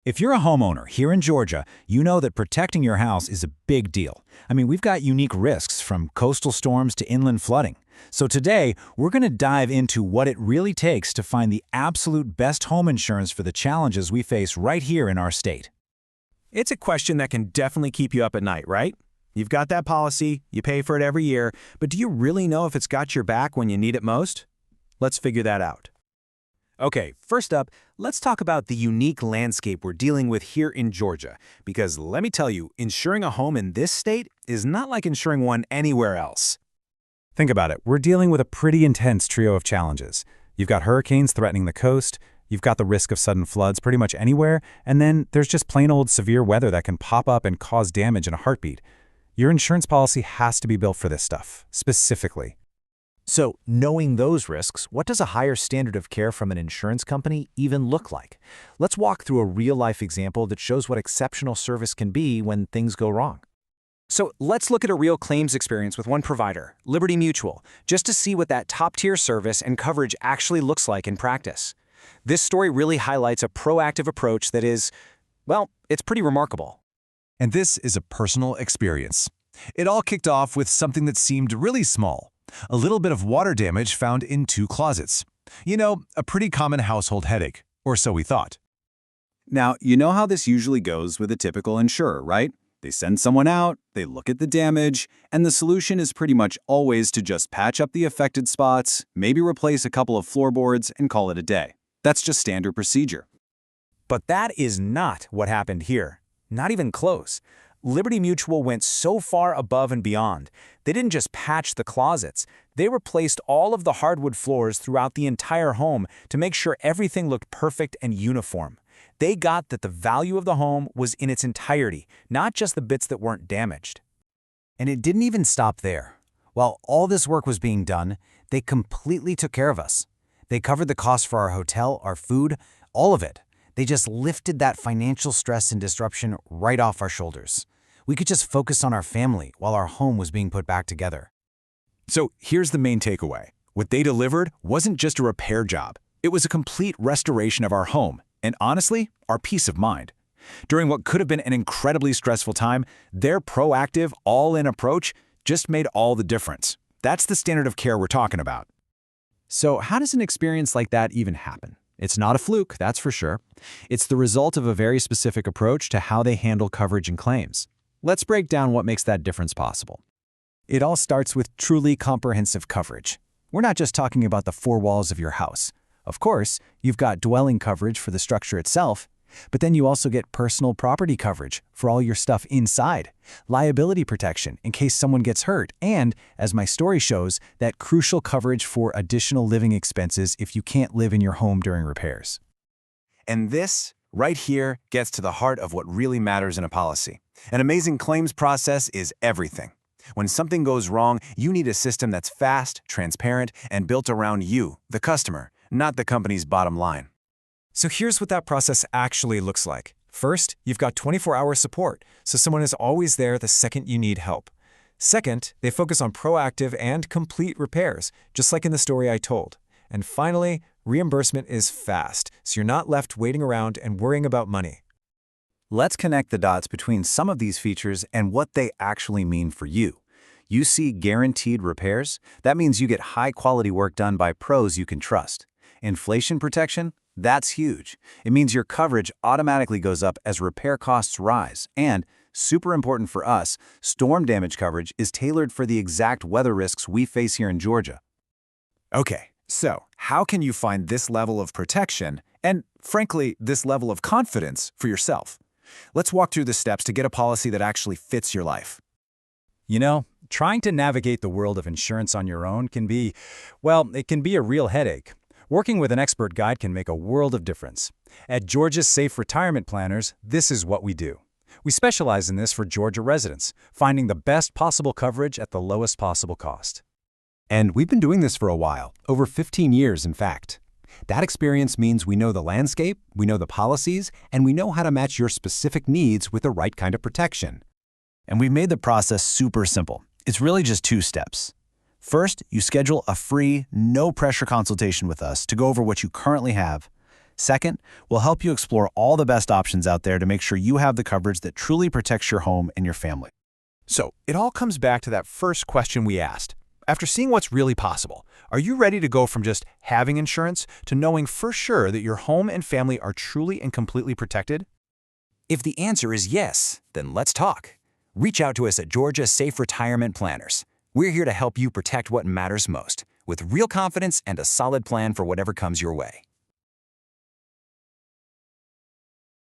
If you're a homeowner here in Georgia, you know that protecting your house is a big deal. I mean, we've got unique risks from coastal storms to inland flooding. So today, we're going to dive into what it really takes to find the absolute best home insurance for the challenges we face right here in our state. It's a question that can definitely keep you up at night, right? You've got that policy, you pay for it every year, but do you really know if it's got your back when you need it most? Let's figure that out. Okay, first up, let's talk about the unique landscape we're dealing with here in Georgia, because let me tell you, insuring a home in this state is not like insuring one anywhere else. Think about it. We're dealing with a pretty intense trio of challenges. You've got hurricanes threatening the coast, you've got the risk of sudden floods pretty much anywhere, and then there's just plain old severe weather that can pop up and cause damage in a heartbeat. Your insurance policy has to be built for this stuff, specifically. So, knowing those risks, what does a higher standard of care from an insurance company even look like? Let's walk through a real-life example that shows what exceptional service can be when things go wrong. So let's look at a real claims experience with one provider, Liberty Mutual, just to see what that top-tier service and coverage actually looks like in practice. This story really highlights a proactive approach that is, well, it's pretty remarkable. And this is a personal experience. It all kicked off with something that seemed really small. A little bit of water damage found in 2 closets. You know, a pretty common household headache, or so we thought. Now, you know how this usually goes with a typical insurer, right? They send someone out, they look at the damage, and the solution is pretty much always to just patch up the affected spots, maybe replace a couple of floorboards, and call it a day. That's just standard procedure. But that is not what happened here. Not even close. Liberty Mutual went so far above and beyond. They didn't just patch the closets. They replaced all of the hardwood floors throughout the entire home to make sure everything looked perfect and uniform. They got that the value of the home was in its entirety, not just the bits that weren't damaged. And it didn't even stop there. While all this work was being done, they completely took care of us. They covered the cost for our hotel, our food, all of it. They just lifted that financial stress and disruption right off our shoulders. We could just focus on our family while our home was being put back together. So here's the main takeaway. What they delivered wasn't just a repair job. It was a complete restoration of our home, and honestly, our peace of mind. During what could have been an incredibly stressful time, their proactive, all-in approach just made all the difference. That's the standard of care we're talking about. So how does an experience like that even happen? It's not a fluke, that's for sure. It's the result of a very specific approach to how they handle coverage and claims. Let's break down what makes that difference possible. It all starts with truly comprehensive coverage. We're not just talking about the 4 walls of your house. Of course, you've got dwelling coverage for the structure itself, but then you also get personal property coverage for all your stuff inside, liability protection in case someone gets hurt, and, as my story shows, that crucial coverage for additional living expenses if you can't live in your home during repairs. And this, right here, gets to the heart of what really matters in a policy. An amazing claims process is everything. When something goes wrong, you need a system that's fast, transparent, and built around you, the customer, not the company's bottom line. So here's what that process actually looks like. First, you've got 24-hour support, so someone is always there the second you need help. Second, they focus on proactive and complete repairs, just like in the story I told. And finally, reimbursement is fast, so you're not left waiting around and worrying about money. Let's connect the dots between some of these features and what they actually mean for you. You see guaranteed repairs? That means you get high-quality work done by pros you can trust. Inflation protection? That's huge. It means your coverage automatically goes up as repair costs rise. And, super important for us, storm damage coverage is tailored for the exact weather risks we face here in Georgia. Okay, so how can you find this level of protection and, frankly, this level of confidence for yourself? Let's walk through the steps to get a policy that actually fits your life. You know, trying to navigate the world of insurance on your own can be, well, it can be a real headache. Working with an expert guide can make a world of difference. At Georgia's Safe Retirement Planners, this is what we do. We specialize in this for Georgia residents, finding the best possible coverage at the lowest possible cost. And we've been doing this for a while, over 15 years in fact. That experience means we know the landscape, we know the policies, and we know how to match your specific needs with the right kind of protection. And we've made the process super simple. It's really just 2 steps. First, you schedule a free, no-pressure consultation with us to go over what you currently have. Second, we'll help you explore all the best options out there to make sure you have the coverage that truly protects your home and your family. So, it all comes back to that first question we asked. After seeing what's really possible, are you ready to go from just having insurance to knowing for sure that your home and family are truly and completely protected? If the answer is yes, then let's talk. Reach out to us at Georgia Safe Retirement Planners. We're here to help you protect what matters most, with real confidence and a solid plan for whatever comes your way.